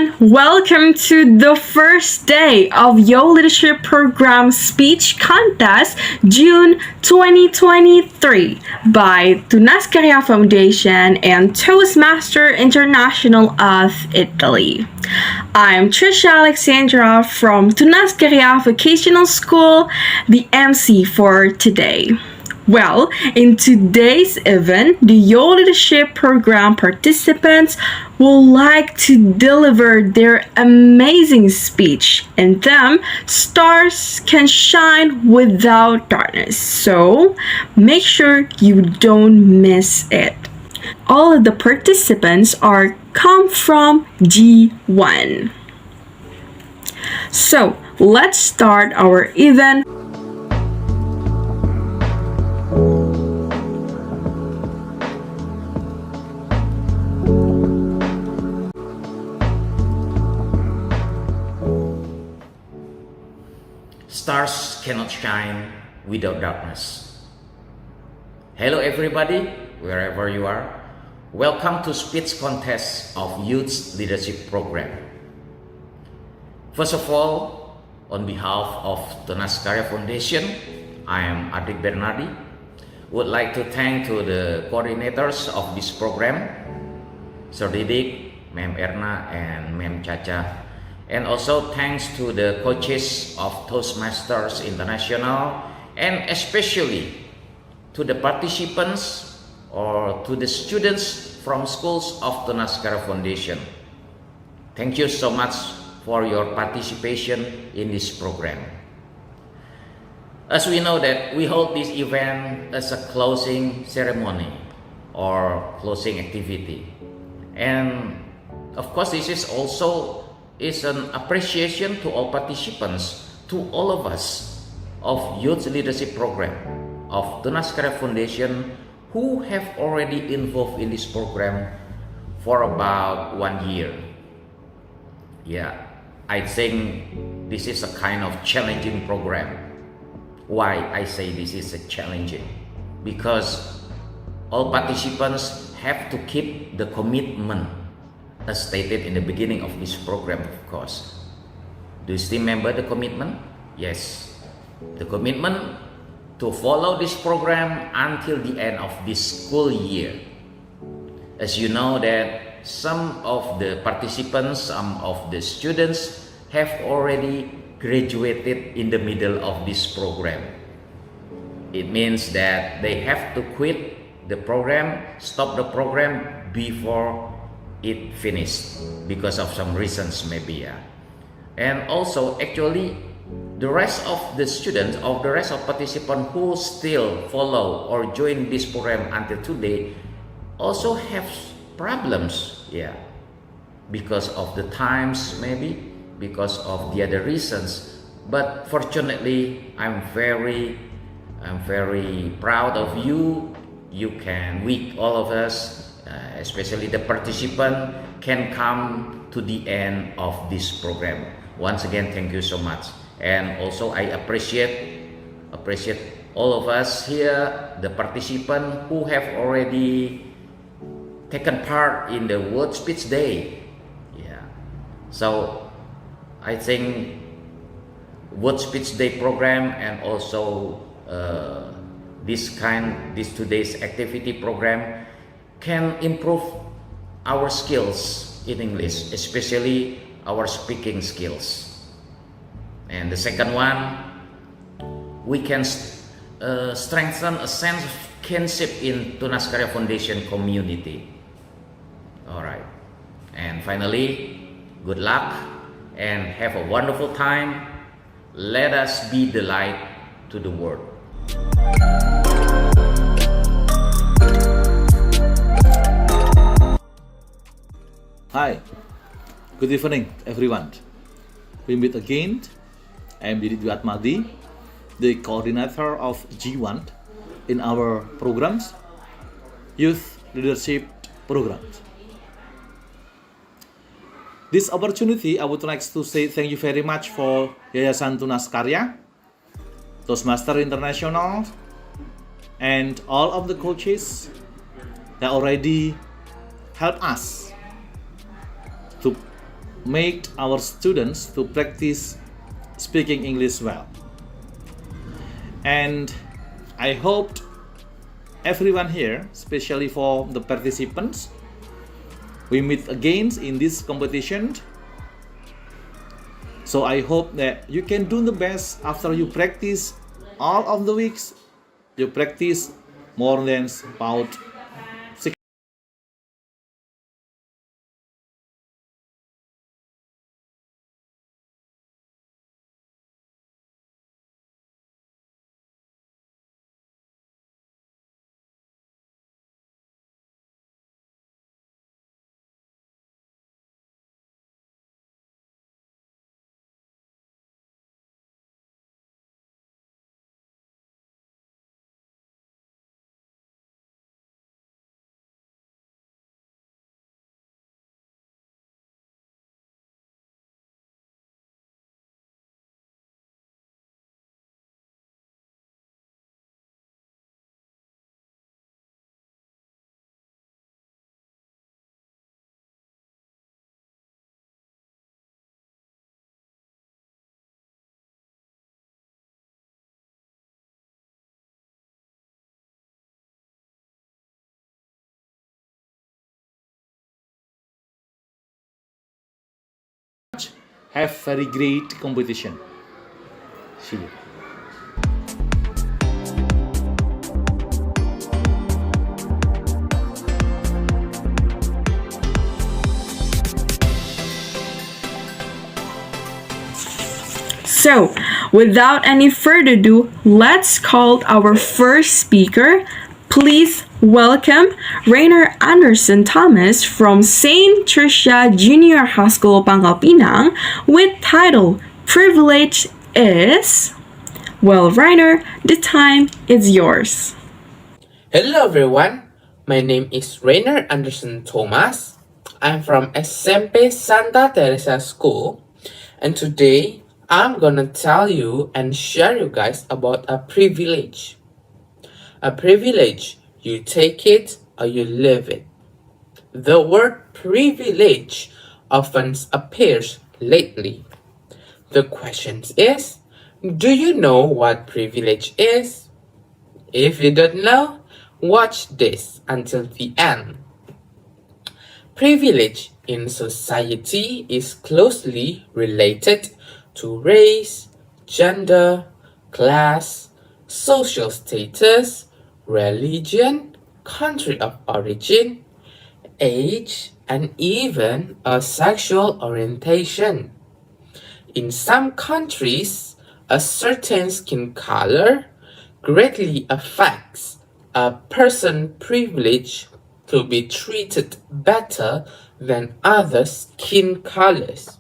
everyone. Welcome to the first day of Yo Leadership Program Speech Contest June 2023 by Tunas Karya Foundation and Toastmaster International of Italy. I'm Trisha Alexandra from Tunas Karya Vocational School, the MC for today. Well, in today's event, the Yo Leadership Program participants would like to deliver their amazing speech, and them stars can shine without darkness. So make sure you don't miss it. All of the participants are come from G1. So let's start our event. Stars cannot shine without darkness. Hello everybody, wherever you are. Welcome to Speech Contest of Youth Leadership Program. First of all, on behalf of Tunas Karya Foundation, I am Adik Bernardi. Would like to thank to the coordinators of this program, Sir Didik, Ma'am Erna, and Ma'am Chacha. And also thanks to the coaches of Toastmasters International, and especially to the participants or to the students from schools of Tunas Karya Foundation. Thank you so much for your participation in this program. As we know that we hold this event as a closing ceremony or closing activity. And of course this is also an appreciation to all participants, to all of us of Youth Leadership Program of Tunas Karya Foundation who have already involved in this program for about 1 year. Yeah, I think this is a kind of challenging program. Why I say this is a challenging? Because all participants have to keep the commitment as stated in the beginning of this program, of course. Do you still remember the commitment? Yes. The commitment to follow this program until the end of this school year. As you know that some of the participants, some of the students have already graduated in the middle of this program. It means that they have to quit the program, stop the program before it finished because of some reasons maybe. And also actually the rest of the students or the rest of participants who still follow or join this program until today also have problems, because of the times, maybe because of the other reasons. But fortunately I'm very proud of you. We all of us, especially the participant, can come to the end of this program. Once again, thank you so much. And also I appreciate all of us here, the participants who have already taken part in the World Speech Day. So I think World Speech Day program and also this today's activity program can improve our skills in English, especially our speaking skills. And the second one, we can strengthen a sense of kinship in Tunas Karya Foundation community. All right. And finally, good luck and have a wonderful time. Let us be the light to the world. Hi, good evening everyone. We meet again. I am Didi Dwiatmadi, the coordinator of G1 in our programs, Youth Leadership Programs. This opportunity, I would like to say thank you very much for Yayasan Tunas Karya, Toastmaster International, and all of the coaches that already help us to make our students to practice speaking English well. And I hoped everyone here, especially for the participants, we meet again in this competition. So I hope that you can do the best after you practice all of the weeks. You practice more than about 6. Have very great competition. See you. So, without any further ado, let's call our first speaker. Please welcome Rainer Anderson Thomas from St. Tricia Junior High School, Pangasinan, with title Privilege is... Well, Rainer, the time is yours. Hello everyone, my name is Rainer Anderson Thomas. I'm from SMP Santa Teresa School, and today I'm gonna tell you and share you guys about a privilege. A privilege, you take it or you leave it. The word privilege often appears lately. The question is, do you know what privilege is? If you don't know, watch this until the end. Privilege in society is closely related to race, gender, class, social status, religion, country of origin, age, and even a sexual orientation. In some countries, a certain skin color greatly affects a person's privilege to be treated better than other skin colors.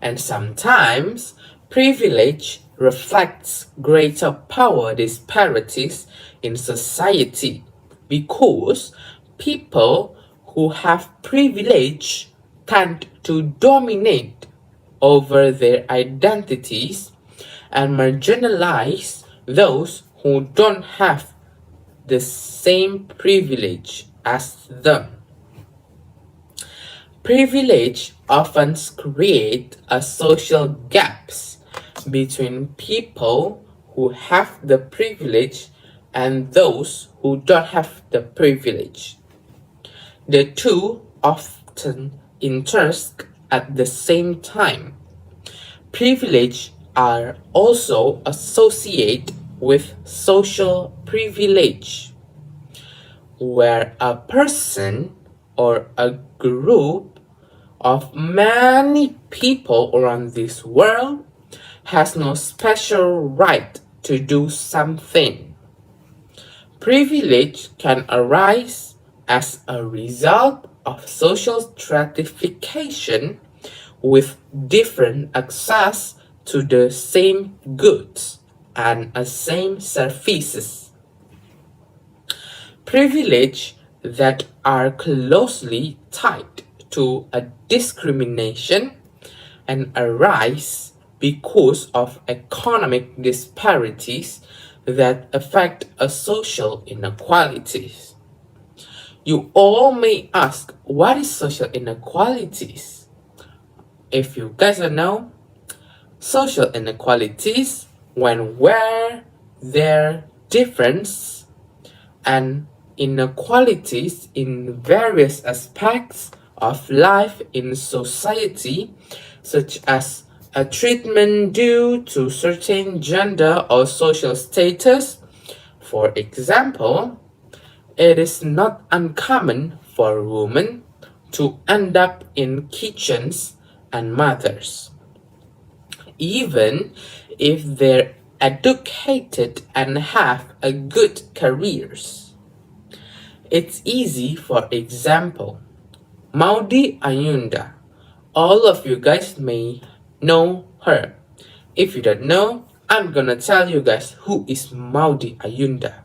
And sometimes privilege reflects greater power disparities in society because people who have privilege tend to dominate over their identities and marginalize those who don't have the same privilege as them. Privilege often creates a social gaps between people who have the privilege and those who don't have the privilege. The two often intersect at the same time. Privilege are also associated with social privilege, where a person or a group of many people around this world has no special right to do something. Privilege can arise as a result of social stratification with different access to the same goods and the same services. Privilege that are closely tied to a discrimination and arise because of economic disparities that affect a social inequalities. You all may ask, what is social inequalities? if you guys don't know, social inequalities where there difference and inequalities in various aspects of life in society, such as a treatment due to certain gender or social status. For example, it is not uncommon for women to end up in kitchens and mothers, even if they're educated and have a good careers. It's easy, for example, Maudi Ayunda. All of you guys may know her. If you don't know, I'm gonna tell you guys who is Maudi Ayunda.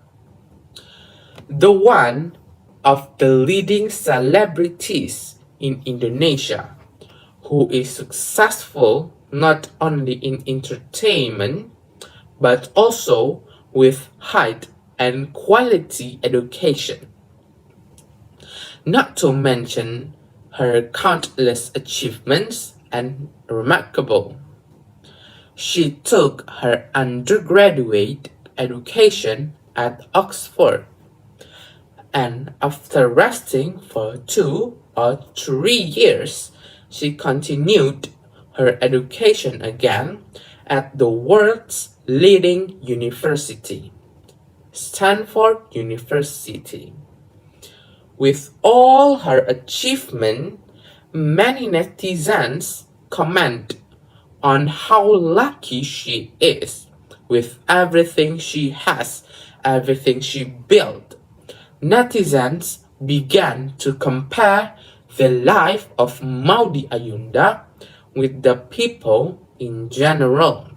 The one of the leading celebrities in Indonesia who is successful not only in entertainment but also with high and quality education. Not to mention her countless achievements and remarkable. She took her undergraduate education at Oxford, and after resting for 2 or 3 years, she continued her education again at the world's leading university, Stanford University. With all her achievement, many netizens comment on how lucky she is with everything she has, everything she built. Netizens began to compare the life of Maudi Ayunda with the people in general.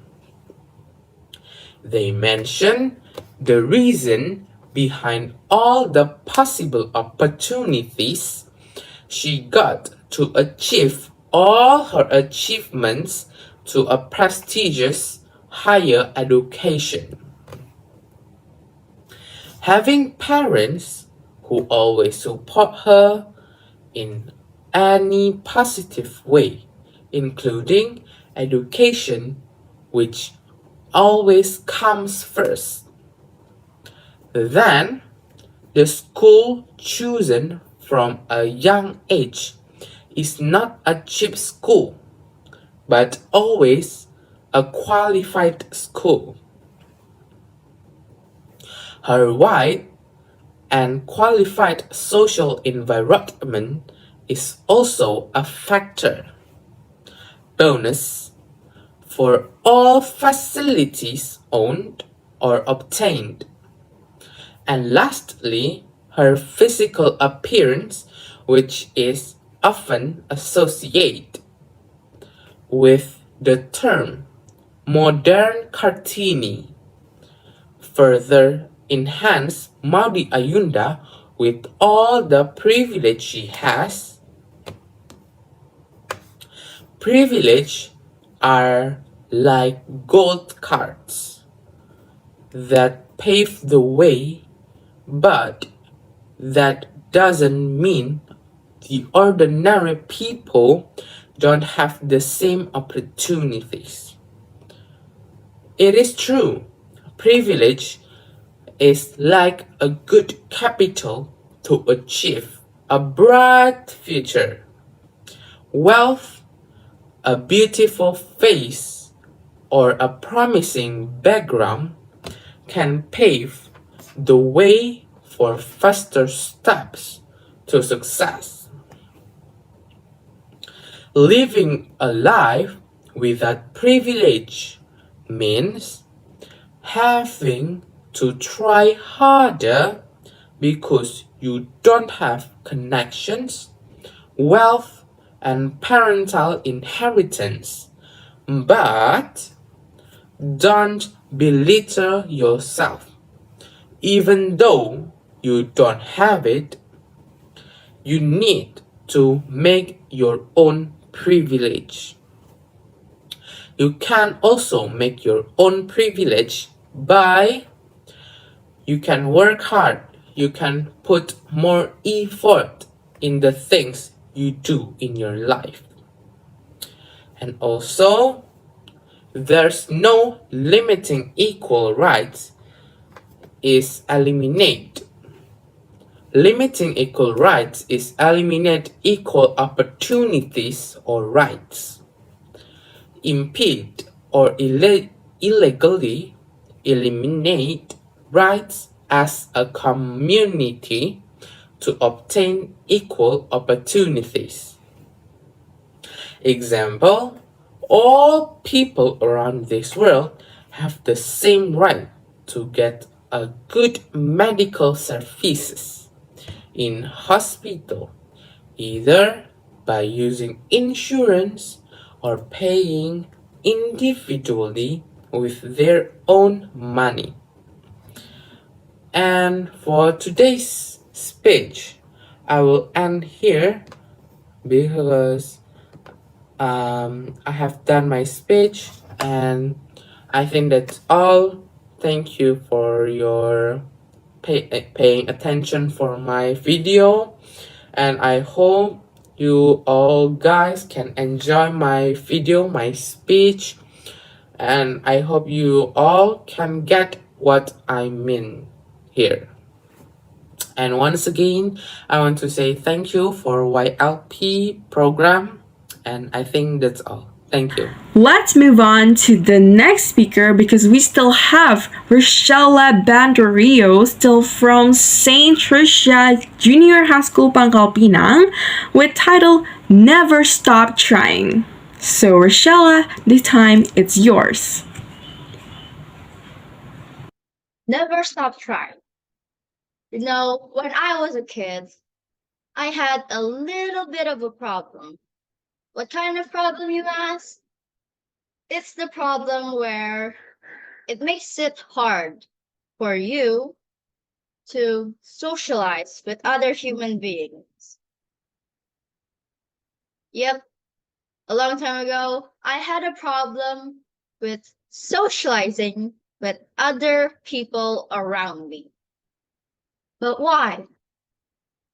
They mention the reason behind all the possible opportunities she got to achieve all her achievements to a prestigious higher education. Having parents who always support her in any positive way, including education, which always comes first. Then, the school chosen from a young age is not a cheap school, but always a qualified school. Her wide and qualified social environment is also a factor. Bonus: for all facilities owned or obtained. And lastly, her physical appearance, which is often associated with the term modern Kartini, further enhance Maudi Ayunda with all the privilege she has. Privilege are like gold cards that pave the way, but that doesn't mean the ordinary people don't have the same opportunities. It is true, privilege is like a good capital to achieve a bright future. Wealth, a beautiful face, or a promising background can pave the way for faster steps to success. Living a life without privilege means having to try harder because you don't have connections, wealth, and parental inheritance. But don't belittle yourself. Even though you don't have it, you need to make your own privilege. You can also make your own privilege by you can work hard, you can put more effort in the things you do in your life. And also, there's no limiting equal rights is eliminate. Limiting equal rights is eliminate equal opportunities or rights. Impede or illegally eliminate rights as a community to obtain equal opportunities. Example, all people around this world have the same right to get a good medical services in hospital, either by using insurance or paying individually with their own money. And for today's speech, I will end here because I have done my speech and I think that's all. Thank you for your paying attention for my video, and I hope you all guys can enjoy my video, my speech, and I hope you all can get what I mean here. And once again, I want to say thank you for YLP program, and I think that's all. Thank you. Let's move on to the next speaker because we still have Rochella Bandorio, still from St. Tricia Junior High School, Pangkal Pinang, with title Never Stop Trying. So Rochella, this time it's yours. Never stop trying. You know, when I was a kid, I had a little bit of a problem. What kind of problem, you ask? It's the problem where it makes it hard for you to socialize with other human beings. Yep, a long time ago, I had a problem with socializing with other people around me. But why?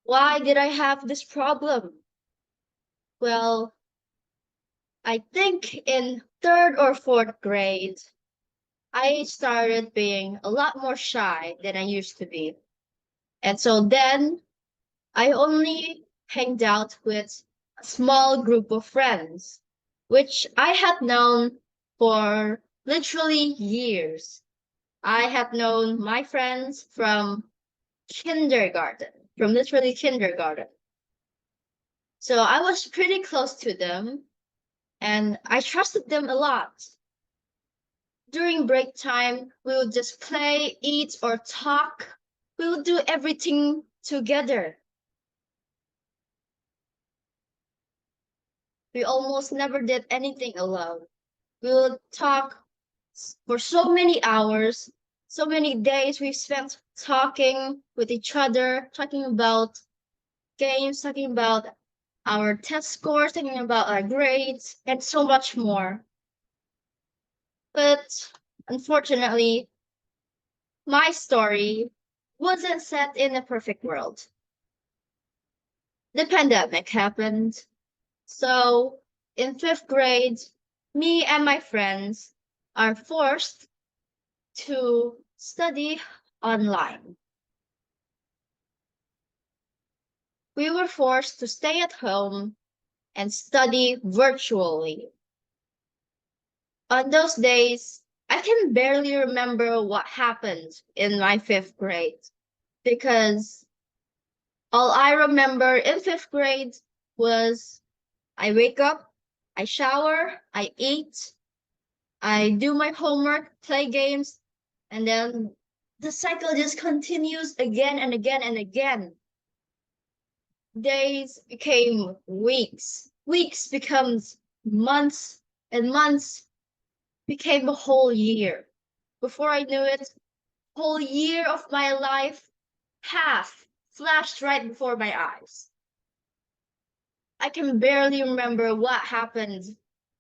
Why did I have this problem? Well, I think in third or fourth grade, I started being a lot more shy than I used to be. And so then I only hanged out with a small group of friends, which I had known for literally years. I had known my friends from literally kindergarten. So I was pretty close to them and I trusted them a lot. During break time, we would just play, eat, or talk. We would do everything together. We almost never did anything alone. We would talk for so many hours, so many days we spent talking with each other, talking about games, talking about our test scores, talking about our grades, and so much more. But unfortunately, my story wasn't set in a perfect world. The pandemic happened. So in fifth grade, me and my friends are forced to study online. We were forced to stay at home and study virtually. On those days, I can barely remember what happened in my fifth grade because all I remember in fifth grade was I wake up, I shower, I eat, I do my homework, play games, and then the cycle just continues again and again and again. Days became weeks, weeks becomes months, and months became a whole year. Before I knew it, whole year of my life, half flashed right before my eyes. I can barely remember what happened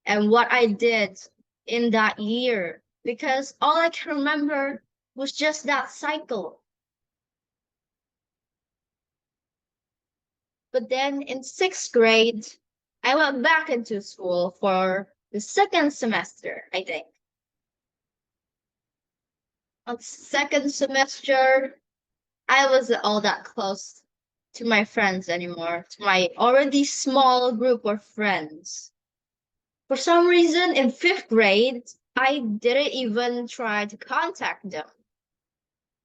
and what I did in that year because all I can remember was just that cycle. But then in sixth grade, I went back into school for the second semester, I think. On second semester, I wasn't all that close to my friends anymore, to my already small group of friends. For some reason, in fifth grade, I didn't even try to contact them.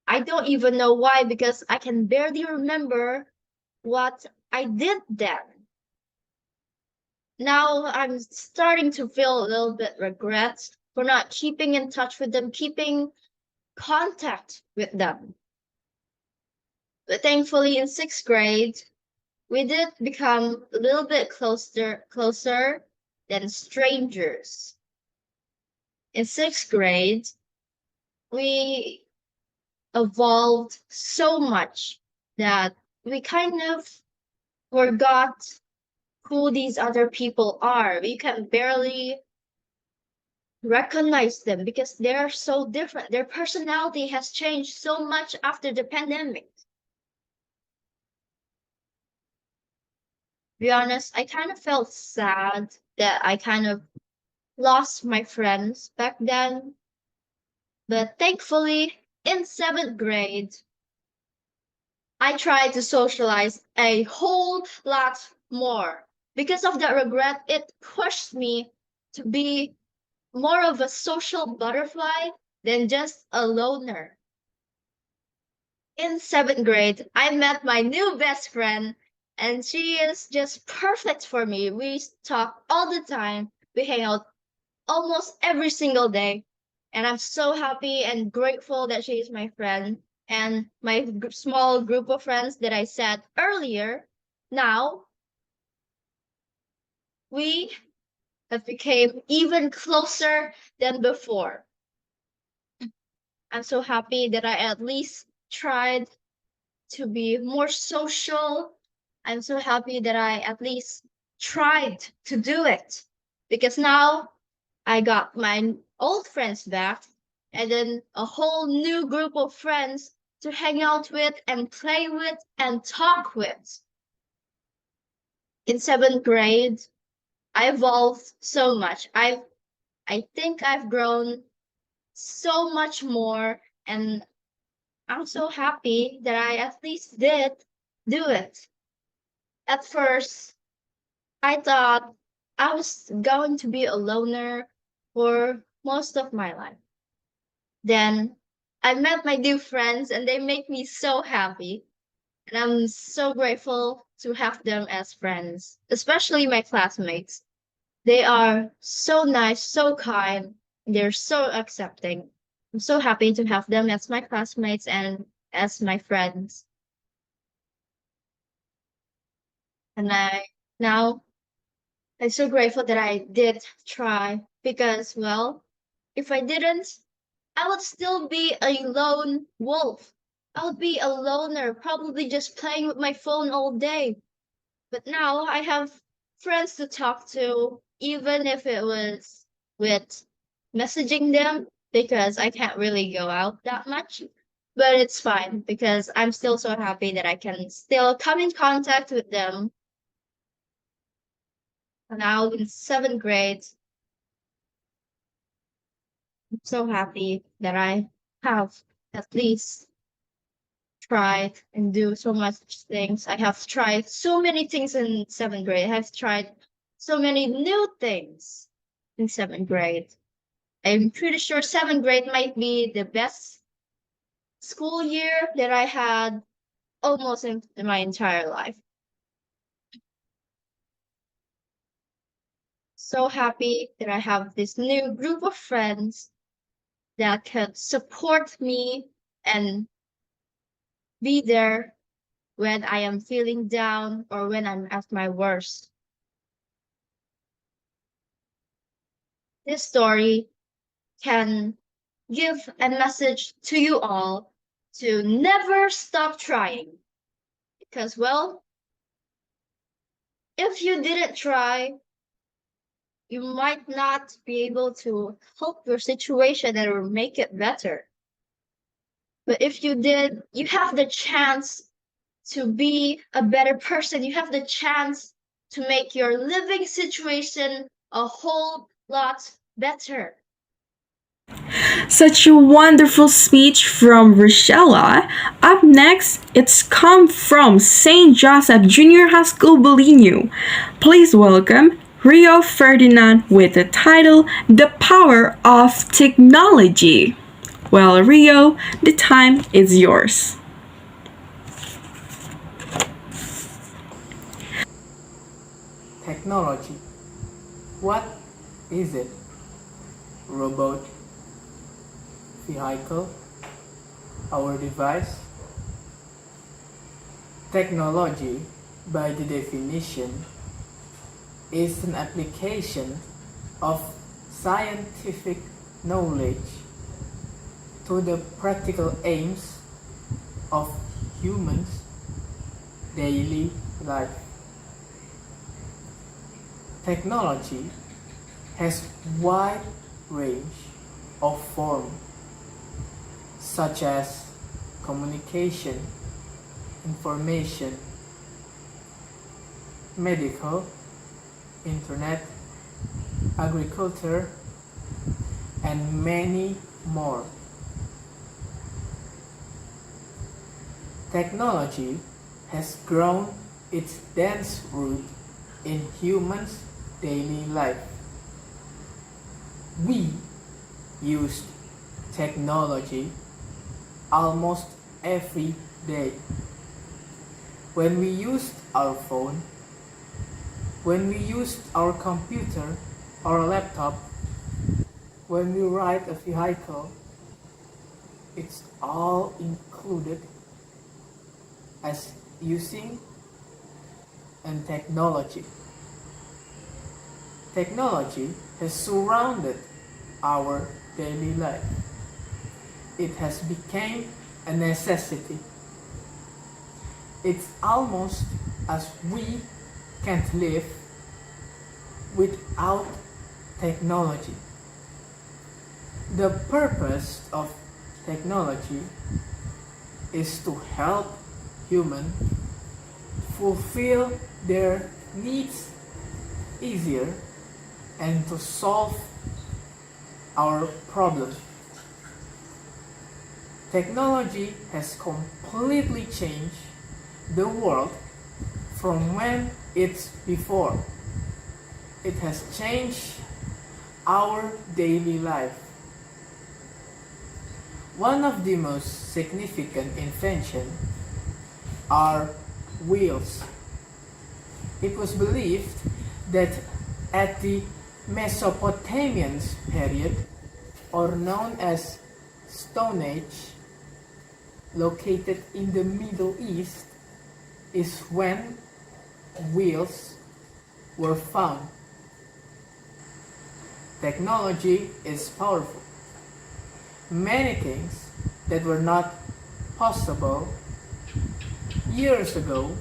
I don't even know why, because I can barely remember what I did then. Now I'm starting to feel a little bit regret for not keeping in touch with them, keeping contact with them. But thankfully in sixth grade, we did become a little bit closer than strangers. In sixth grade, we evolved so much that we kind of forgot who these other people are. We can barely recognize them because they're so different. Their personality has changed so much after the pandemic. To be honest, I kind of felt sad that I kind of lost my friends back then. But thankfully, in seventh grade, I tried to socialize a whole lot more. Because of that regret, it pushed me to be more of a social butterfly than just a loner. In seventh grade, I met my new best friend, and she is just perfect for me. We talk all the time, we hang out almost every single day, and I'm so happy and grateful that she is my friend. And my small group of friends that I said earlier, now we have become even closer than before. I'm so happy that I at least tried to be more social. I'm so happy that I at least tried to do it, because now I got my old friends back and then a whole new group of friends to hang out with and play with and talk with. In seventh grade, I evolved so much. I think I've grown so much more, and I'm so happy that I at least did do it. At first, I thought I was going to be a loner for most of my life. Then I met my new friends and they make me so happy. And I'm so grateful to have them as friends, especially my classmates. They are so nice, so kind, they're so accepting. I'm so happy to have them as my classmates and as my friends. And now I'm so grateful that I did try, because, well, if I didn't, I would still be a lone wolf. I would be a loner, probably just playing with my phone all day. But now I have friends to talk to, even if it was with messaging them, because I can't really go out that much. But it's fine because I'm still so happy that I can still come in contact with them. Now in seventh grade, I'm so happy that I have at least tried and do so much things. I have tried so many things in seventh grade. I have tried so many new things in seventh grade. I'm pretty sure seventh grade might be the best school year that I had almost in my entire life. So happy that I have this new group of friends that can support me and be there when I am feeling down or when I'm at my worst. This story can give a message to you all to never stop trying. Because, well, if you didn't try, you might not be able to help your situation or make it better. But if you did, you have the chance to be a better person. You have the chance to make your living situation a whole lots better. Such a wonderful speech from Rochella. Up next, it's come from St. Joseph Junior High School, Bolinio. Please welcome Rio Ferdinand with the title The Power of Technology. Well, Rio, the time is yours. Technology. What is it? Robot, vehicle, our device? Technology, by the definition, is an application of scientific knowledge to the practical aims of humans' daily life. Technology has wide range of form such as communication, information, medical, internet, agriculture, and many more. Technology has grown its dense root in humans' daily life. We use technology almost every day. When we use our phone, when we use our computer or laptop, when we ride a vehicle, it's all included as using and technology. Technology has surrounded our daily life. It has become a necessity. It's almost as we can't live without technology. The purpose of technology is to help humans fulfill their needs easier and to solve our problems. Technology has completely changed the world from when it's before. It has changed our daily life. One of the most significant inventions are wheels. It was believed that at the Mesopotamian period, or known as Stone Age, located in the Middle East, is when wheels were found. Technology is powerful. Many things that were not possible years ago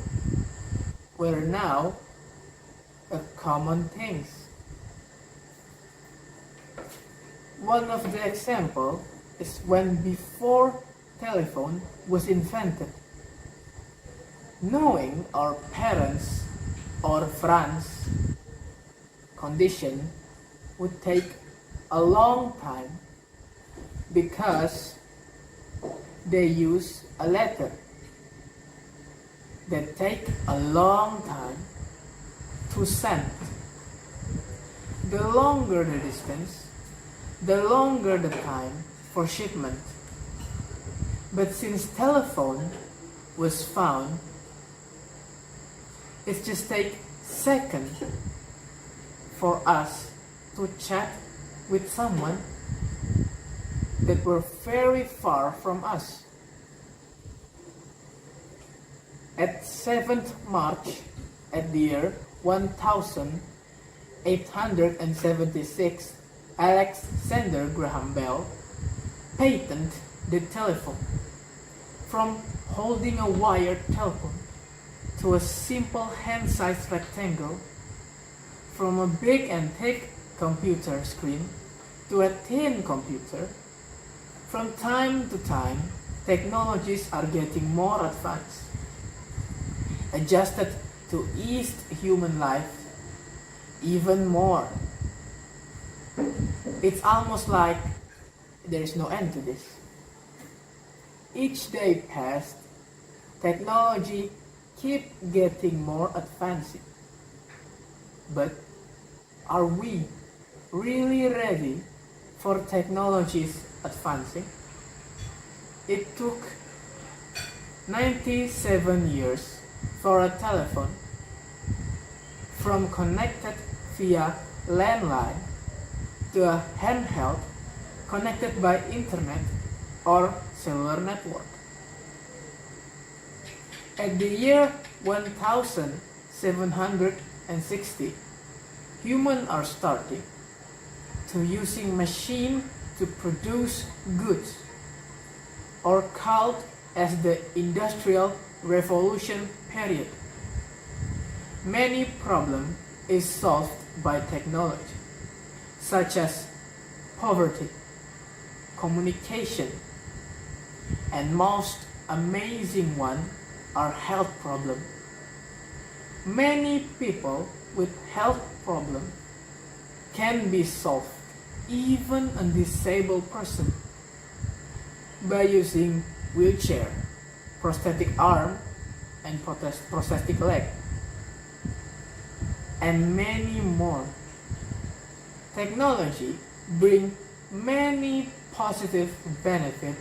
were now a common things. One of the example is when before telephone was invented. Knowing our parents or friends' condition would take a long time because they use a letter that take a long time to send. The longer the distance, the longer the time for shipment. But since telephone was found, it just takes seconds for us to chat with someone that were very far from us. At 7th March at the year 1876, Alexander Graham Bell patented the telephone. From holding a wired telephone to a simple hand-sized rectangle, from a big and thick computer screen to a thin computer, from time to time, technologies are getting more advanced, adjusted to ease human life even more. It's almost like there is no end to this. Each day passed, technology keep getting more advanced. But are we really ready for technology's advancing? It took 97 years for a telephone from connected via landline to a handheld connected by internet or cellular network. At the year 1760, humans are starting to using machine to produce goods, or called as the Industrial Revolution period. Many problems is solved by technology, such as poverty, communication, and most amazing one are health problems. Many people with health problems can be solved, even a disabled person, by using wheelchair, prosthetic arm, and prosthetic leg, and many more. Technology brings many positive benefits,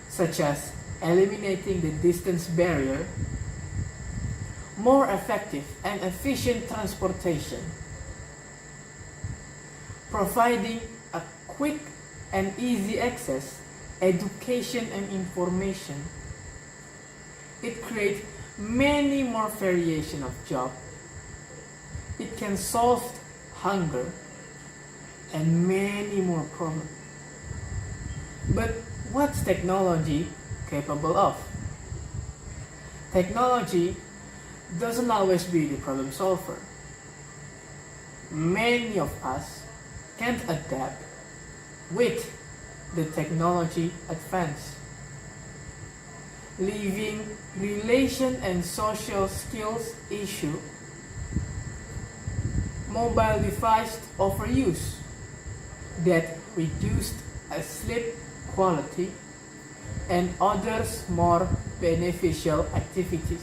such as eliminating the distance barrier, more effective and efficient transportation, providing a quick and easy access, education and information. It creates many more variation of job. It can solve hunger and many more problems. But what's technology capable of? Technology doesn't always be the problem solver. Many of us can't adapt with the technology advance, leaving relation and social skills issue, mobile device overuse that reduced sleep quality, and others more beneficial activities.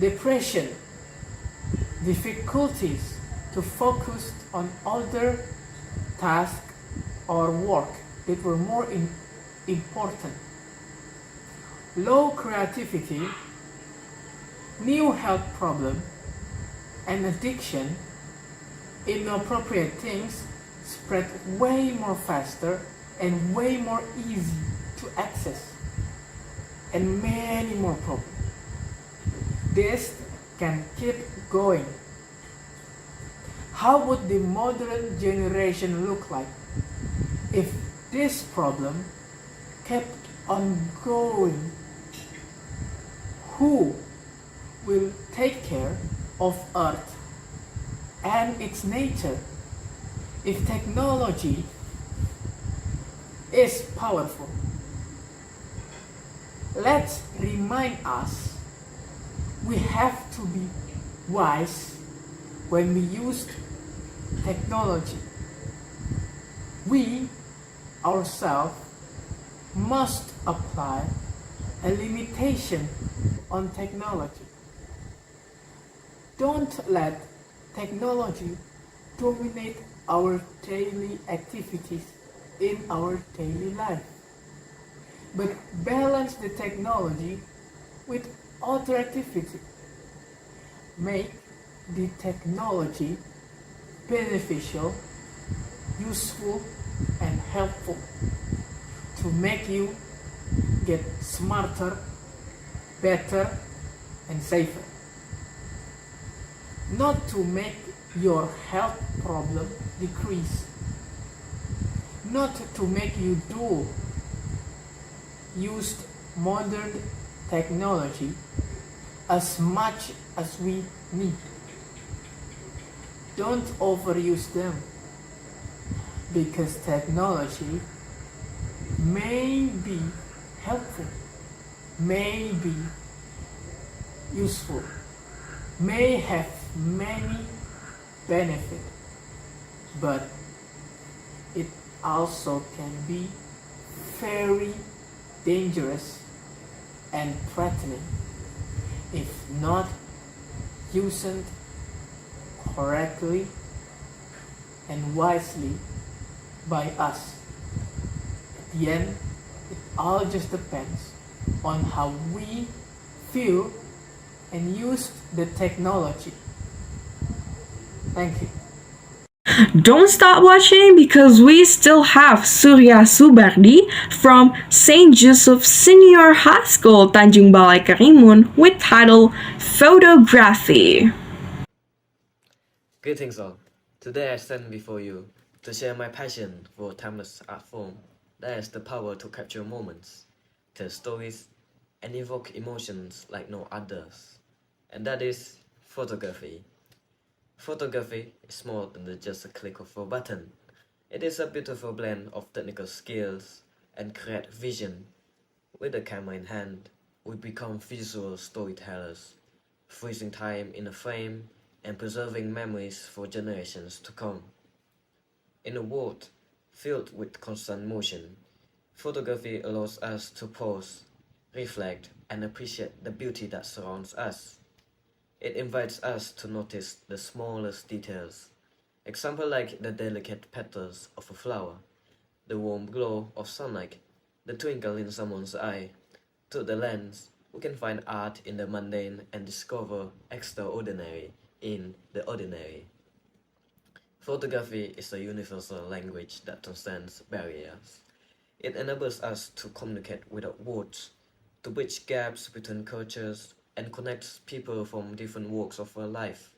Depression, difficulties to focus on other tasks or work that were more important, low creativity, new health problem, and addiction, inappropriate things spread way more faster and way more easy to access, and many more problems. This can keep going. How would the modern generation look like if this problem kept on going? Who will take care of Earth and its nature if technology is powerful? Let's remind us we have to be wise when we use technology. We ourselves must apply a limitation on technology. Don't let technology dominate our daily activities in our daily life, but balance the technology with other activity. Make the technology beneficial, useful, and helpful to make you get smarter, better, and safer. Not to make your health problem decrease. Not to make you dull. Use modern technology as much as we need. Don't overuse them, because technology may be helpful, may be useful, may have many benefits, but it also can be very dangerous and threatening if not used correctly and wisely by us. At the end, it all just depends on how we feel and use the technology. Thank you. Don't stop watching because we still have Surya Subardi from St. Joseph Senior High School, Tanjung Balai Karimun, with title Photography. Greetings all. Today I stand before you to share my passion for timeless art form that has the power to capture moments, tell stories, and evoke emotions like no others. And that is photography. Photography is more than just a click of a button. It is a beautiful blend of technical skills and creative vision. With the camera in hand, we become visual storytellers, freezing time in a frame and preserving memories for generations to come. In a world filled with constant motion, photography allows us to pause, reflect, and appreciate the beauty that surrounds us. It invites us to notice the smallest details, example like the delicate petals of a flower, the warm glow of sunlight, the twinkle in someone's eye. Through the lens, we can find art in the mundane and discover extraordinary in the ordinary. Photography is a universal language that transcends barriers. It enables us to communicate without words, to bridge gaps between cultures, and connects people from different walks of life.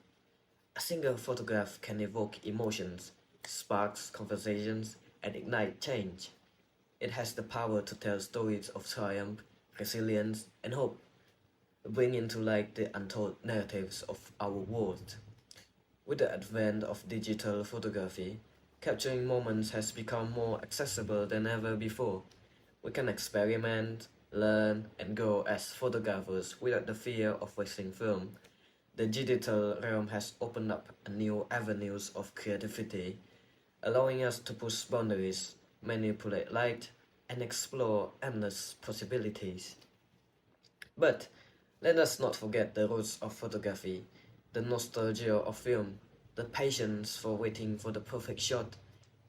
A single photograph can evoke emotions, sparks conversations, and ignite change. It has the power to tell stories of triumph, resilience, and hope, bringing to light the untold narratives of our world. With the advent of digital photography, capturing moments has become more accessible than ever before. We can experiment, learn, and grow as photographers without the fear of wasting film. The digital realm has opened up new avenues of creativity, allowing us to push boundaries, manipulate light, and explore endless possibilities. But let us not forget the roots of photography, the nostalgia of film, the patience for waiting for the perfect shot,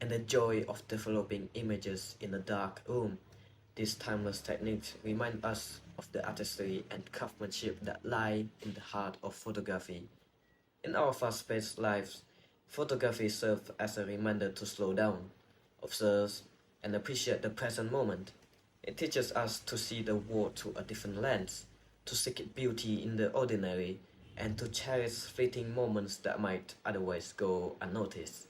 and the joy of developing images in a dark room. These timeless techniques remind us of the artistry and craftsmanship that lie in the heart of photography. In our fast-paced lives, photography serves as a reminder to slow down, observe, and appreciate the present moment. It teaches us to see the world through a different lens, to seek beauty in the ordinary, and to cherish fleeting moments that might otherwise go unnoticed.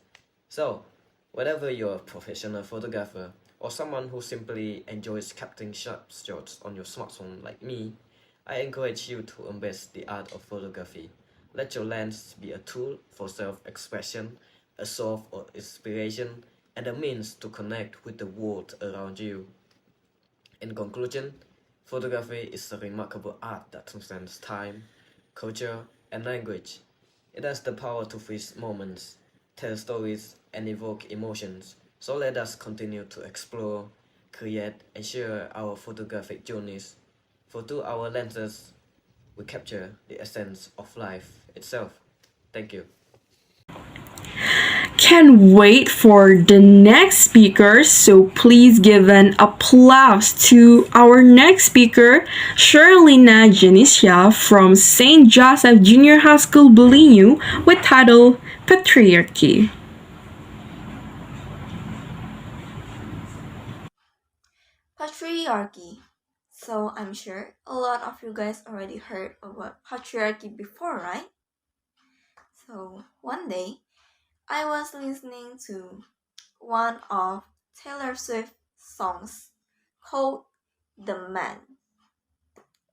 So, whether you're a professional photographer or someone who simply enjoys capturing sharp shots on your smartphone like me, I encourage you to embrace the art of photography. Let your lens be a tool for self-expression, a source of inspiration, and a means to connect with the world around you. In conclusion, photography is a remarkable art that transcends time, culture, and language. It has the power to freeze moments, tell stories, and evoke emotions. So let us continue to explore, create, and share our photographic journeys. For through our lenses, we capture the essence of life itself. Thank you. Can't wait for the next speaker, so please give an applause to our next speaker, Sherlina Janicia from St. Joseph Junior High School, Belinu, with title Patriarchy. Patriarchy. So I'm sure a lot of you guys already heard about patriarchy before, right? So one day I was listening to one of Taylor Swift's songs called The Man.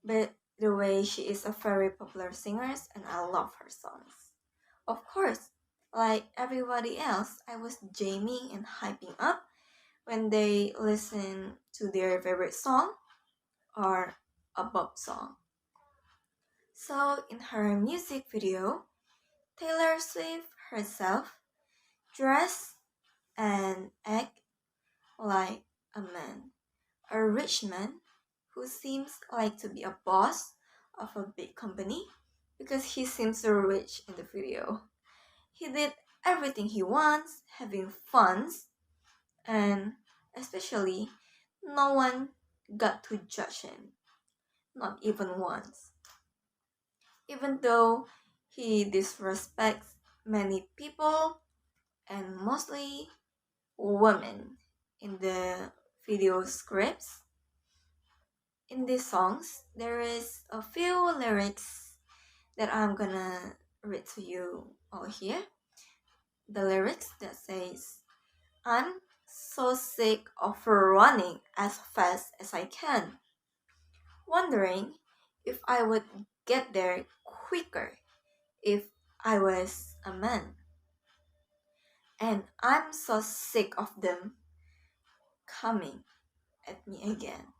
But the way she is a very popular singer and I love her songs. Of course, like everybody else, I was jamming and hyping up when they listen to their favorite song or a pop song. So in her music video, Taylor Swift herself dress and act like a man. A rich man who seems like to be a boss of a big company because he seems so rich in the video. He did everything he wants, having fun, and especially no one got to judge him, not even once. Even though he disrespects many people and mostly women in the video scripts. In these songs, there is a few lyrics that I'm gonna read to you all here. The lyrics that says, "I'm so sick of running as fast as I can, wondering if I would get there quicker if I was a man. And I'm so sick of them coming at me again.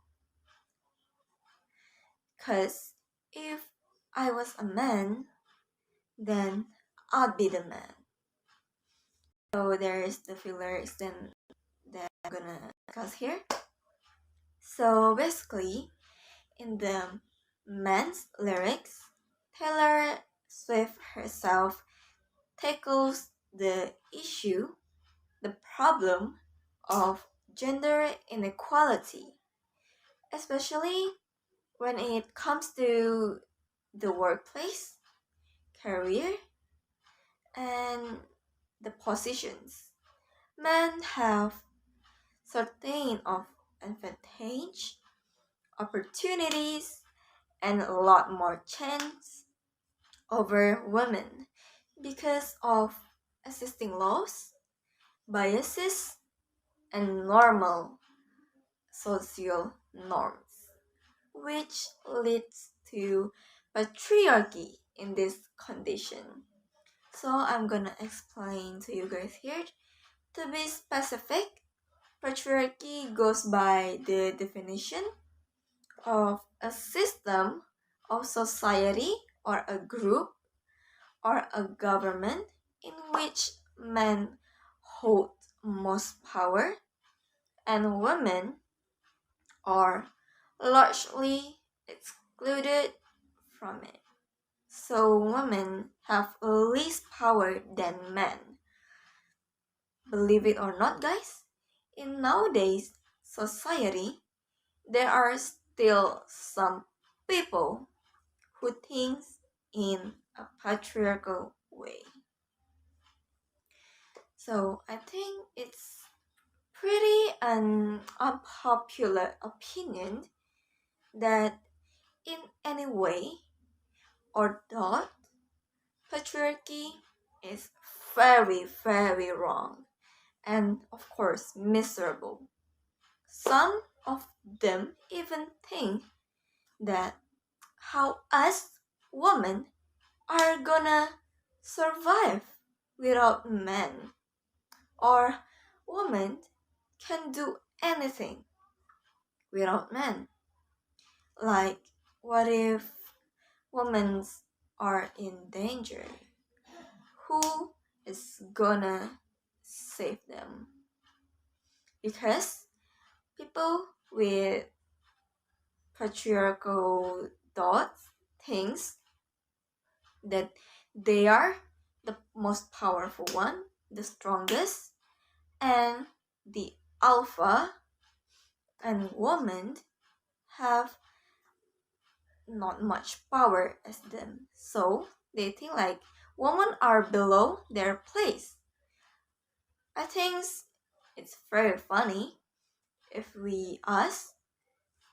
'Cause if I was a man, then I'd be the man." So there's the few lyrics then that I'm gonna discuss here. So basically, in the man's lyrics, Taylor Swift herself tackles the issue, the problem of gender inequality, especially when it comes to the workplace, career, and the positions. Men have certain of advantage, opportunities, and a lot more chance over women because of existing laws, biases, and normal social norms, which leads to patriarchy in this condition. So I'm gonna explain to you guys here. To be specific, patriarchy goes by the definition of a system of society or a group or a government in which men hold most power and women are largely excluded from it. So women have less power than men. Believe it or not, guys, in nowadays society, there are still some people who think in a patriarchal way. So I think it's pretty an unpopular opinion that in any way or thought, patriarchy is very, very wrong and of course miserable. Some of them even think that how us women are gonna survive without men, or women can do anything without men. Like, what if women are in danger? Who is gonna save them? Because people with patriarchal thoughts thinks that they are the most powerful one, the strongest, and the alpha, and women have not much power as them. So they think like women are below their place. I think it's very funny if we us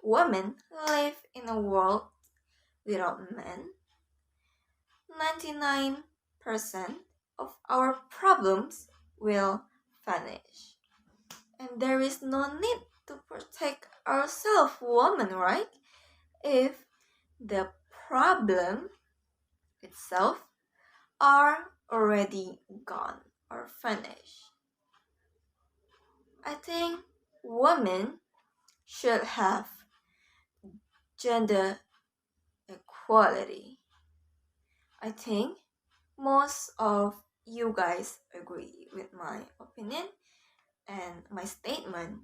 women live in a world without men. 99% of our problems will vanish. And there is no need to protect ourselves, women, right? If the problem itself are already gone or finished. I think women should have gender equality. I think most of you guys agree with my opinion and my statement,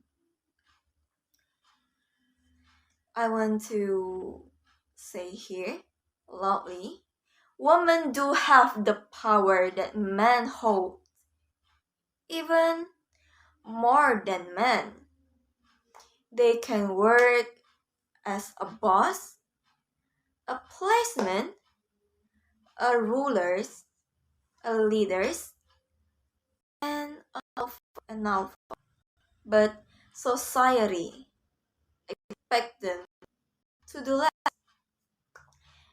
I want to say here loudly, women do have the power that men hold, even more than men. They can work as a boss, a placement, a rulers, a leaders, and an alpha. But society expects them to do less,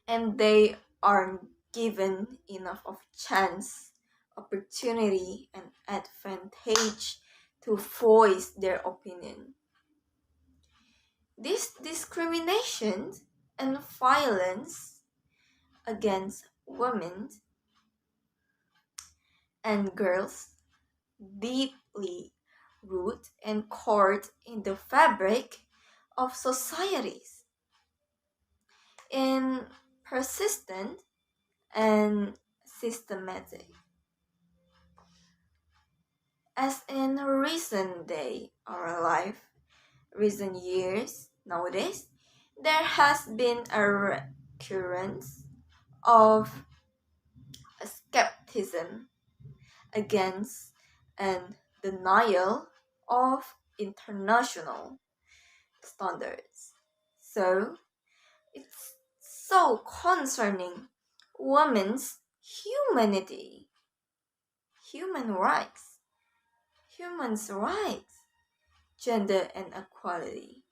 and they aren't given enough of chance, opportunity, and advantage to voice their opinion. This discrimination and violence against women and girls deeply root and cord in the fabric of societies, in persistent and systematic. As in recent day or life, recent years nowadays, there has been a recurrence of skepticism against and denial of international standards. So it's so concerning women's humanity, human rights, gender inequality,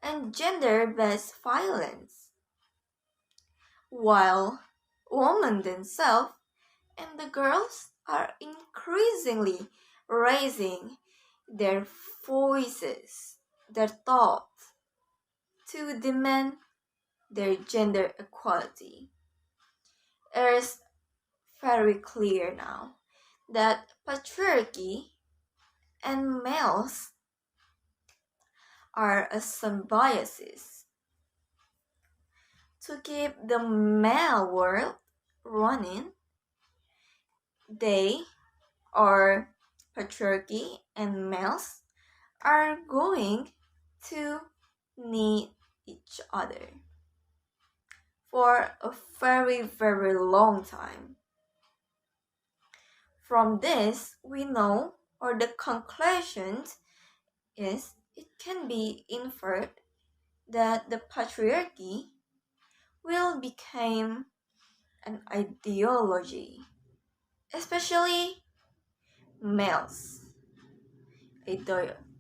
and gender-based violence, while women themselves and the girls are increasingly raising their voices, their thoughts, to demand their gender equality. It is very clear now that patriarchy and males are a symbiosis to keep the male world running. They, or patriarchy and males, are going to need each other for a very, very long time. From this, we know, or the conclusion is, it can be inferred that the patriarchy will become an ideology, especially males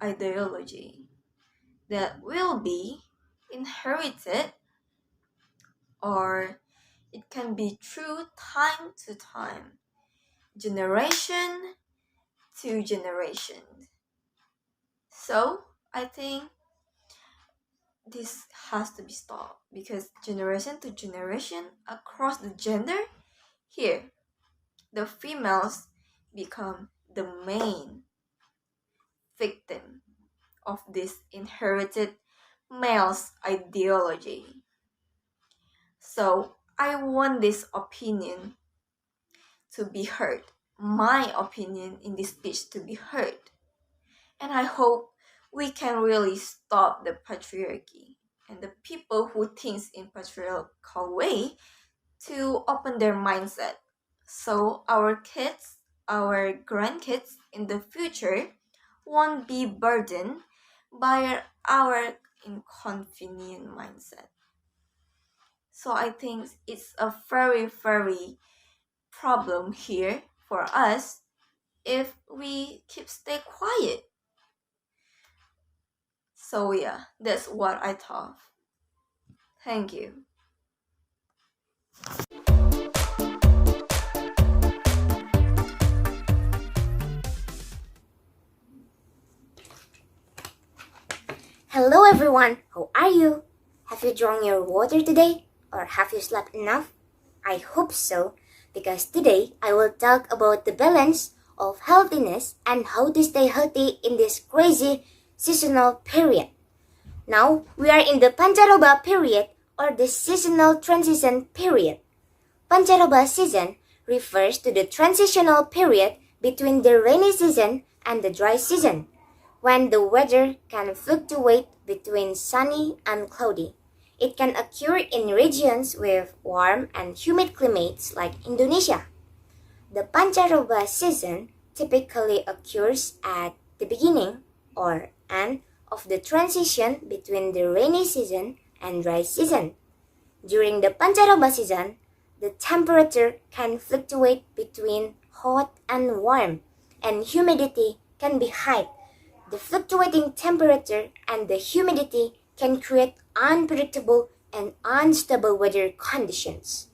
ideology that will be inherited, or it can be through time to time, generation to generation. So I think this has to be stopped, because generation to generation across the gender, here the females become the main victim of this inherited male's ideology. So I want this opinion to be heard, my opinion in this speech to be heard. And I hope we can really stop the patriarchy and the people who thinks in patriarchal way to open their mindset, so our kids, our grandkids in the future won't be burdened by our inconvenient mindset. So I think it's a very, very problem here for us if we stay quiet. So yeah, that's what I thought. Thank you. Hello everyone, how are you? Have you drunk your water today? Or have you slept enough? I hope so, because today I will talk about the balance of healthiness and how to stay healthy in this crazy seasonal period. Now, we are in the Pancaroba period, or the seasonal transition period. Pancaroba season refers to the transitional period between the rainy season and the dry season, when the weather can fluctuate between sunny and cloudy. It can occur in regions with warm and humid climates like Indonesia. The pancaroba season typically occurs at the beginning or end of the transition between the rainy season and dry season. During the pancaroba season, the temperature can fluctuate between hot and warm, and humidity can be high. The fluctuating temperature and the humidity can create unpredictable and unstable weather conditions.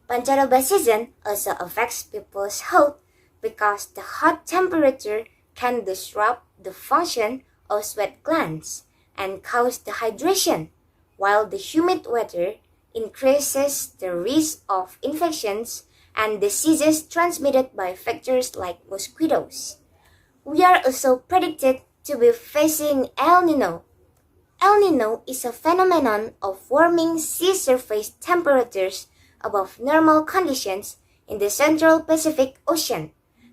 Pancaroba season also affects people's health because the hot temperature can disrupt the function of sweat glands and cause dehydration, while the humid weather increases the risk of infections and diseases transmitted by vectors like mosquitoes. We are also predicted to be facing El Nino. El Nino is a phenomenon of warming sea surface temperatures above normal conditions in the Central Pacific Ocean.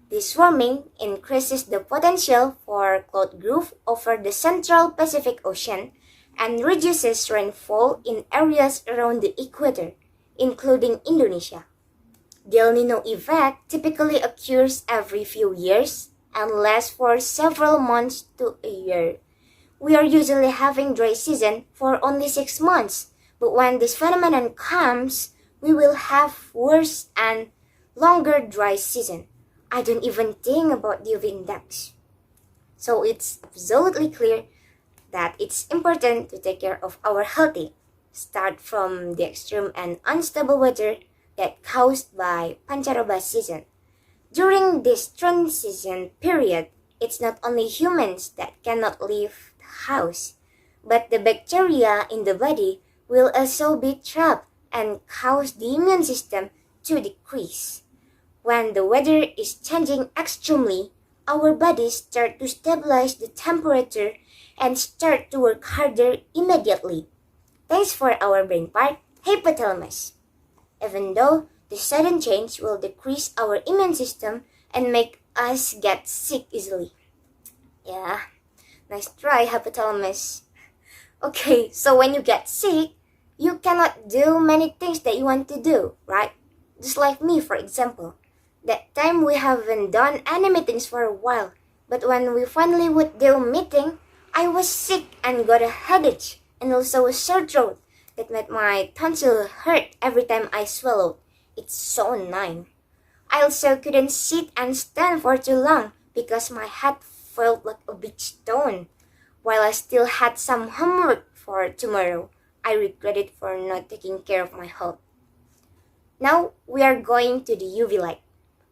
This warming increases the potential for cloud growth over the Central Pacific Ocean and reduces rainfall in areas around the equator, including Indonesia. The El Nino effect typically occurs every few years and lasts for several months to a year. We are usually having dry season for only 6 months, but when this phenomenon comes, we will have worse and longer dry season. I don't even think about the UV index. So it's absolutely clear that it's important to take care of our healthy. Start from the extreme and unstable weather that caused by pancaroba season. During this transition period, it's not only humans that cannot leave the house, but the bacteria in the body will also be trapped and cause the immune system to decrease. When the weather is changing extremely, our bodies start to stabilize the temperature and start to work harder immediately. Thanks for our brain part, hypothalamus. Even though the sudden change will decrease our immune system and make us get sick easily. Yeah, nice try, hypothalamus. Okay, so when you get sick, you cannot do many things that you want to do, right? Just like me, for example. That time we haven't done any meetings for a while, but when we finally would do a meeting, I was sick and got a headache and also a sore throat that made my tonsil hurt every time I swallowed. It's so annoying. I also couldn't sit and stand for too long because my head felt like a big stone. While I still had some homework for tomorrow, I regretted for not taking care of my health. Now we are going to the UV light.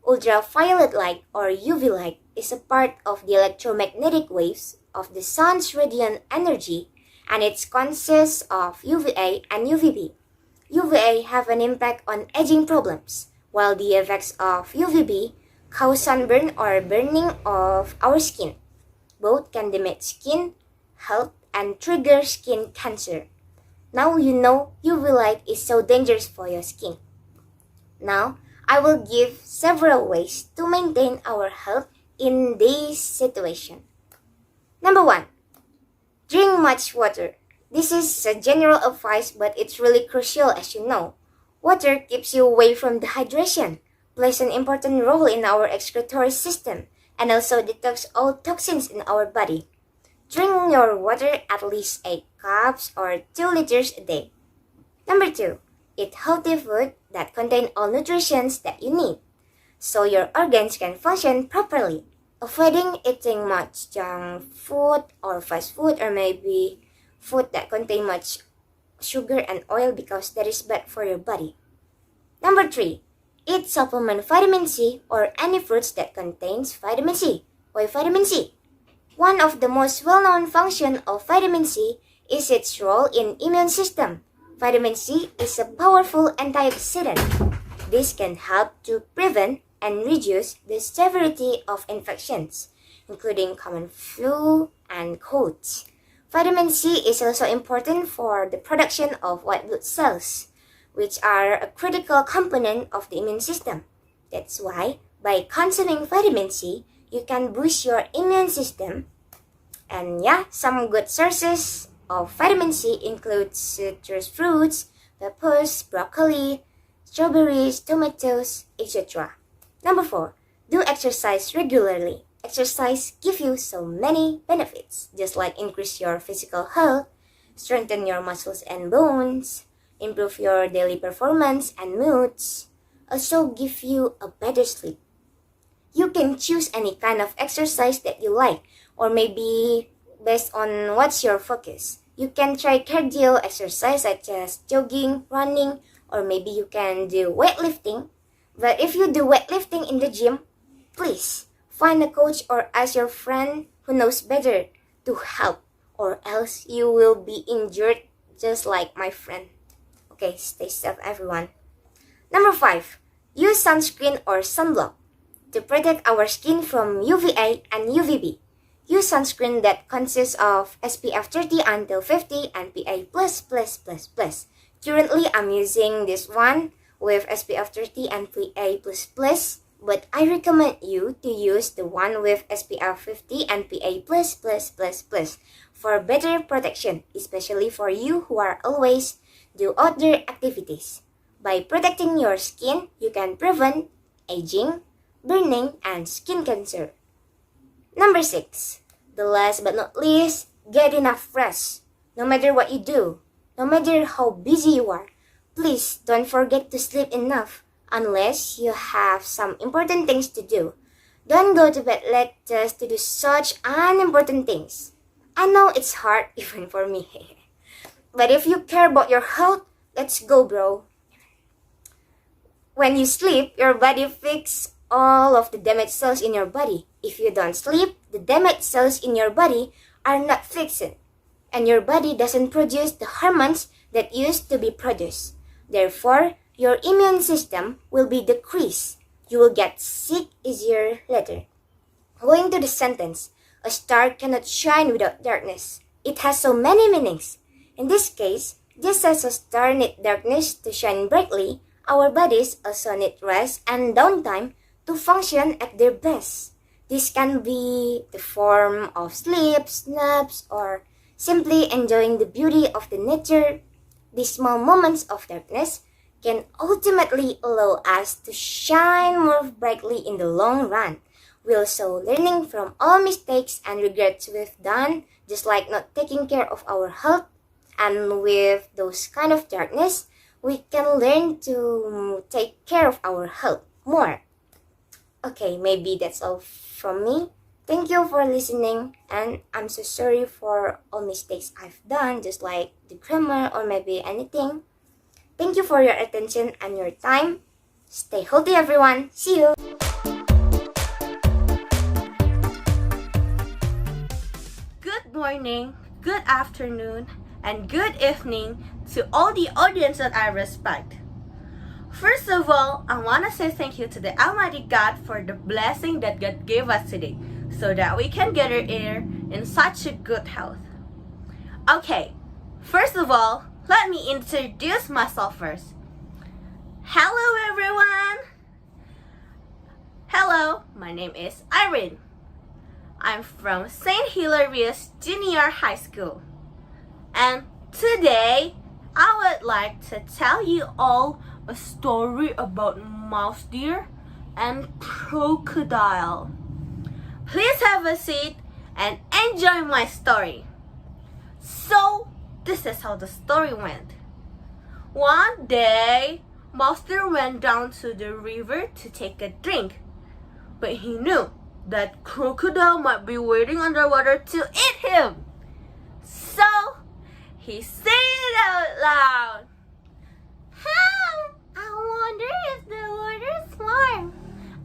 Ultraviolet light or UV light is a part of the electromagnetic waves of the sun's radiant energy, and it consists of UVA and UVB. UVA have an impact on aging problems, while the effects of UVB cause sunburn or burning of our skin. Both can damage skin health and trigger skin cancer. Now you know UV light is so dangerous for your skin. Now, I will give several ways to maintain our health in this situation. Number 1. Drink much water. This is a general advice, but it's really crucial as you know. Water keeps you away from dehydration, plays an important role in our excretory system, and also detox all toxins in our body. Drink your water at least 8 cups or 2 liters a day. Number 2. Eat healthy food that contain all nutrients that you need, so your organs can function properly. Avoiding eating much junk food or fast food or maybe food that contain much sugar and oil because that is bad for your body. Number 3. Eat supplement vitamin C or any fruits that contains vitamin C. Why vitamin C? One of the most well-known functions of vitamin C is its role in immune system. Vitamin C is a powerful antioxidant. This can help to prevent and reduce the severity of infections, including common flu and colds. Vitamin C is also important for the production of white blood cells, which are a critical component of the immune system. That's why, by consuming vitamin C, you can boost your immune system. And yeah, some good sources of vitamin C include citrus fruits, peppers, broccoli, strawberries, tomatoes, etc. Number 4. Do exercise regularly. Exercise gives you so many benefits, just like increase your physical health, strengthen your muscles and bones, improve your daily performance and moods, also give you a better sleep. You can choose any kind of exercise that you like, or maybe based on what's your focus. You can try cardio exercise such as jogging, running, or maybe you can do weightlifting. But if you do weightlifting in the gym, please find a coach or ask your friend who knows better to help, or else you will be injured just like my friend. Okay, stay safe everyone. Number 5. Use sunscreen or sunblock. To protect our skin from UVA and UVB, use sunscreen that consists of SPF 30 until 50 and PA++++. Currently, I'm using this one with SPF 30 and PA++, but I recommend you to use the one with SPF 50 and PA++++ for better protection, especially for you who are always do outdoor activities. By protecting your skin, you can prevent aging, burning, and skin cancer. Number 6. The last but not least, get enough rest. No matter what you do, no matter how busy you are, please don't forget to sleep enough unless you have some important things to do. Don't go to bed late just to do such unimportant things. I know it's hard even for me. But if you care about your health, let's go, bro. When you sleep, your body fixes all of the damaged cells in your body. If you don't sleep, the damaged cells in your body are not fixed, and your body doesn't produce the hormones that used to be produced. Therefore, your immune system will be decreased. You will get sick easier later. Going to the sentence, a star cannot shine without darkness. It has so many meanings. In this case, just as a star needs darkness to shine brightly, our bodies also need rest and downtime to function at their best. This can be the form of sleep, naps, or simply enjoying the beauty of the nature. These small moments of darkness can ultimately allow us to shine more brightly in the long run. We're also learning from all mistakes and regrets we've done, just like not taking care of our health. And with those kind of darkness, we can learn to take care of our health more. Okay, maybe that's all from me. Thank you for listening, and I'm so sorry for all mistakes I've done, just like the grammar or maybe anything. Thank you for your attention and your time. Stay healthy, everyone. See you. Good morning, good afternoon, and good evening to all the audience that I respect. First of all, I want to say thank you to the Almighty God for the blessing that God gave us today, so that we can gather here in such a good health. Okay, first of all, let me introduce myself first. Hello everyone! Hello, my name is Irene. I'm from St. Hilarious Junior High School. And today, I would like to tell you all a story about mouse deer and crocodile. Please have a seat and enjoy my story. So, this is how the story went. One day, mouse deer went down to the river to take a drink. But he knew that crocodile might be waiting underwater to eat him. So, he said it out loud. I wonder if the water's warm.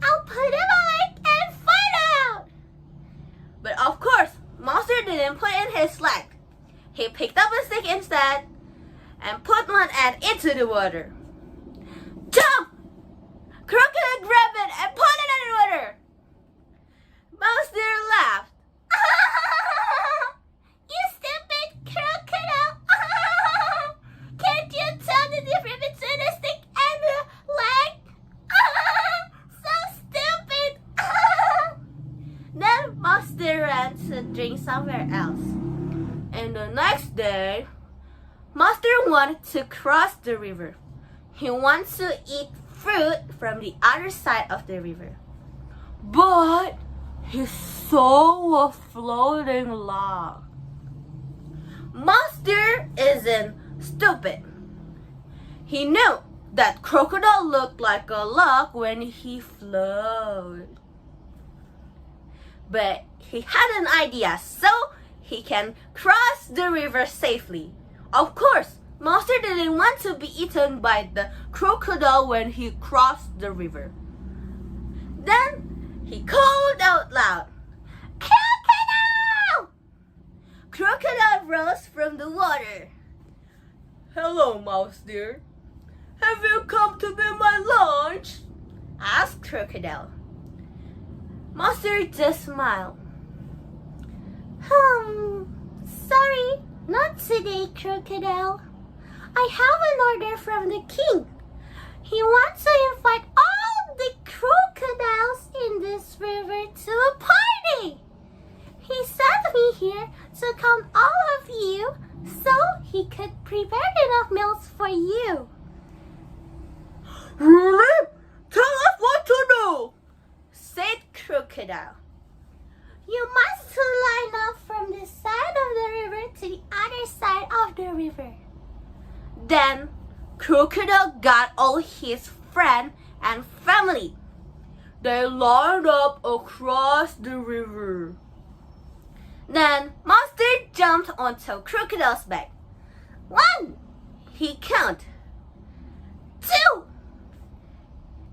I'll put a light and find out. But of course, Monster didn't put in his leg. He picked up a stick instead and put one end into the water. Jump! Crocodile grabbed it and put it underwater. Monster laughed. You stupid crocodile! Can't you tell the difference between a stick and a leg? want to cross the river. He wants to eat fruit from the other side of the river. But he saw a floating log. Monster isn't stupid. He knew that crocodile looked like a log when he floated. But he had an idea so he can cross the river safely. Of course, Monster didn't want to be eaten by the crocodile when he crossed the river. Then he called out loud, "Crocodile!" Crocodile rose from the water. "Hello, Mouse dear. Have you come to be my lunch?" asked Crocodile. Monster just smiled. Sorry, not today, Crocodile. I have an order from the king. He wants to invite all the crocodiles in this river to a party. He sent me here to count all of you so he could prepare enough meals for you. Really? Tell us what to do, said Crocodile. You must line up from this side of the river to the other side of the river. Then Crocodile got all his friends and family. They lined up across the river. Then Monster jumped onto Crocodile's back. 1, he counted. 2,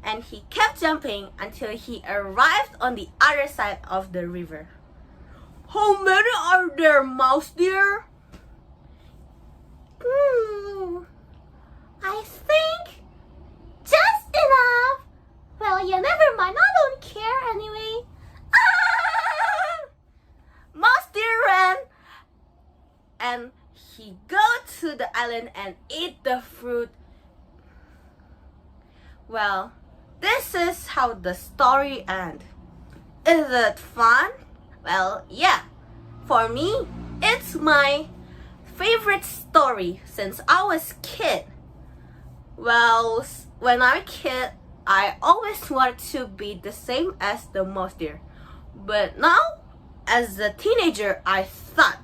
and he kept jumping until he arrived on the other side of the river. How many are there, Mouse dear? I think just enough. Well, yeah, never mind. I don't care anyway. Mouse deer ran and he go to the island and ate the fruit. Well, this is how the story ends. Is it fun? Well, yeah. For me, it's my favorite story since I was a kid. Well, when I was a kid, I always wanted to be the same as the mouse deer. But now, as a teenager, I thought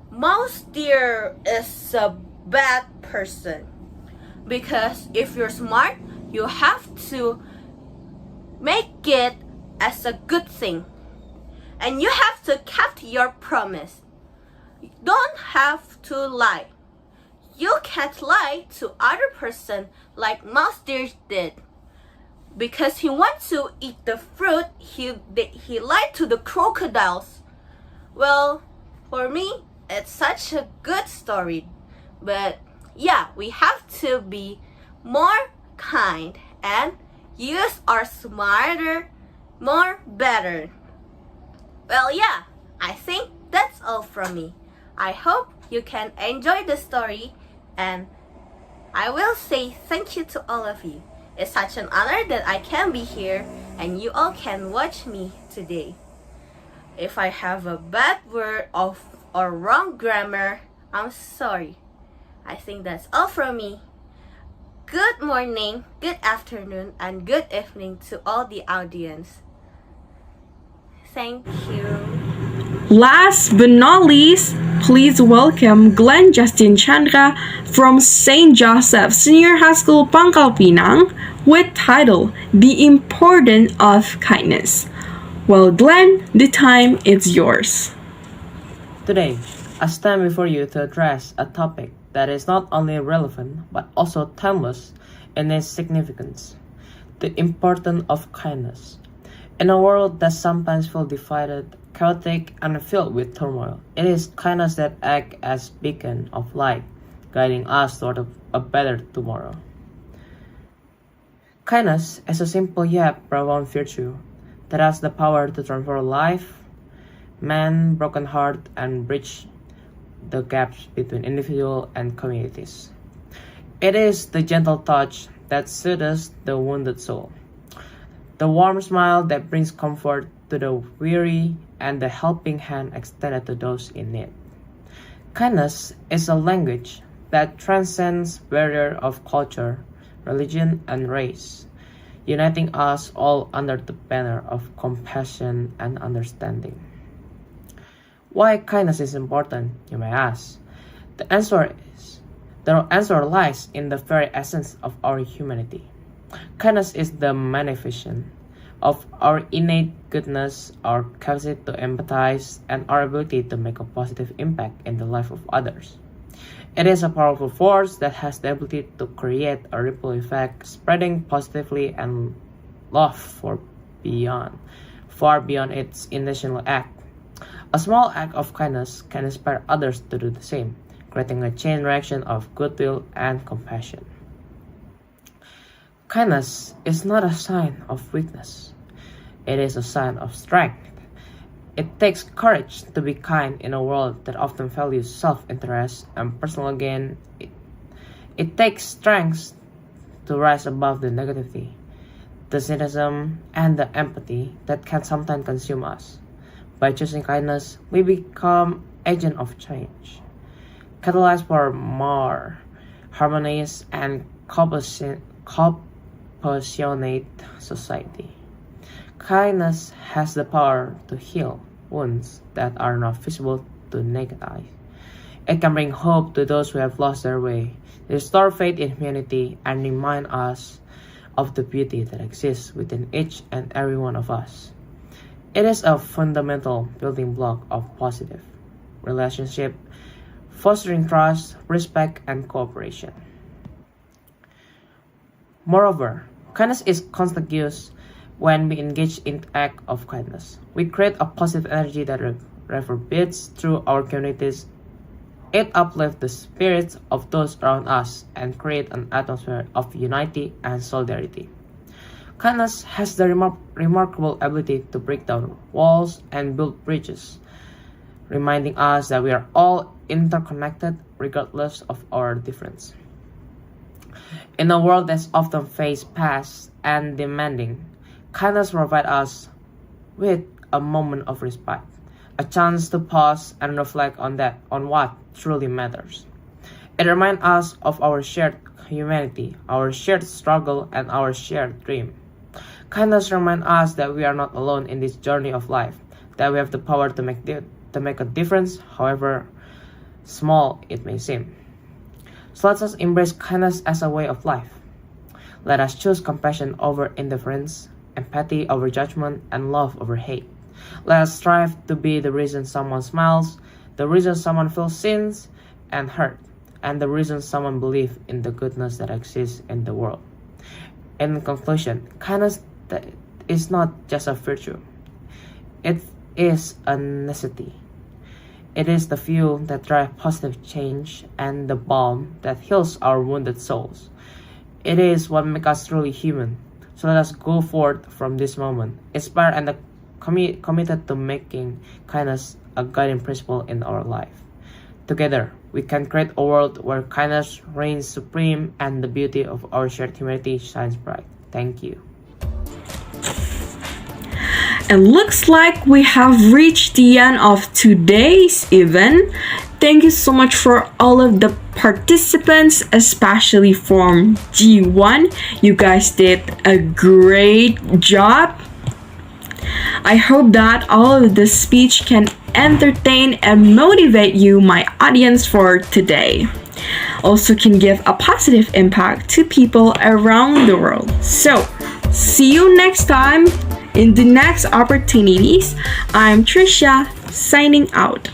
mouse deer is a bad person. Because if you're smart, you have to make it as a good thing. And you have to keep your promise. You don't have to lie. You can't lie to other person like mouse deer did. Because he wants to eat the fruit, he lied to the crocodiles. Well, for me, it's such a good story. But yeah, we have to be more kind and use our smarter, more better. Well, yeah, I think that's all from me. I hope you can enjoy the story, and I will say thank you to all of you. It's such an honor that I can be here and you all can watch me today. If I have a bad word or wrong grammar, I'm sorry. I think that's all from me. Good morning, good afternoon, and good evening to all the audience. Thank you. Last but not least, please welcome Glenn Justin Chandra from St. Joseph Senior High School, Pangkal Pinang, with title The Importance of Kindness. Well, Glenn, the time is yours. Today, I stand before you to address a topic that is not only relevant but also timeless in its significance: the importance of kindness. In a world that sometimes feels divided, chaotic, and filled with turmoil, it is kindness that acts as beacon of light, guiding us toward a better tomorrow. Kindness is a simple yet profound virtue that has the power to transform life, mend broken heart, and bridge the gaps between individuals and communities. It is the gentle touch that soothes the wounded soul, the warm smile that brings comfort to the weary, and the helping hand extended to those in need. Kindness is a language that transcends barrier of culture, religion, and race, uniting us all under the banner of compassion and understanding. Why kindness is important, you may ask. The answer lies in the very essence of our humanity. Kindness is the manifestation of our innate goodness, our capacity to empathize, and our ability to make a positive impact in the life of others. It is a powerful force that has the ability to create a ripple effect, spreading positively and love far beyond its intentional act. A small act of kindness can inspire others to do the same, creating a chain reaction of goodwill and compassion. Kindness is not a sign of weakness. It is a sign of strength. It takes courage to be kind in a world that often values self-interest and personal gain. It takes strength to rise above the negativity, the cynicism, and the empathy that can sometimes consume us. By choosing kindness, we become agents of change, catalyzed for more harmonious and compassionate society. Kindness has the power to heal wounds that are not visible to naked eye. It can bring hope to those who have lost their way, restore faith in humanity, and remind us of the beauty that exists within each and every one of us. It is a fundamental building block of positive relationship, fostering trust, respect, and cooperation. Moreover, kindness is contagious. When we engage in act of kindness, we create a positive energy that reverberates through our communities. It uplifts the spirits of those around us and creates an atmosphere of unity and solidarity. Kindness has the remarkable ability to break down walls and build bridges, reminding us that we are all interconnected regardless of our difference. In a world that's often fast and demanding, kindness provides us with a moment of respite, a chance to pause and reflect on what truly matters. It reminds us of our shared humanity, our shared struggle, and our shared dream. Kindness reminds us that we are not alone in this journey of life, that we have the power to make a difference, however small it may seem. So let us embrace kindness as a way of life. Let us choose compassion over indifference, empathy over judgment, and love over hate. Let us strive to be the reason someone smiles, the reason someone feels seen and hurt, and the reason someone believes in the goodness that exists in the world. In conclusion, kindness is not just a virtue. It is a necessity. It is the fuel that drives positive change and the balm that heals our wounded souls. It is what makes us truly human. So let us go forth from this moment, inspired and committed to making kindness a guiding principle in our life. Together, we can create a world where kindness reigns supreme and the beauty of our shared humanity shines bright. Thank you. And looks like we have reached the end of today's event. Thank you so much for all of the participants, especially from G1. You guys did a great job. I hope that all of the speech can entertain and motivate you, my audience, for today. Also can give a positive impact to people around the world. So, see you next time in the next opportunities. I'm Trisha, signing out.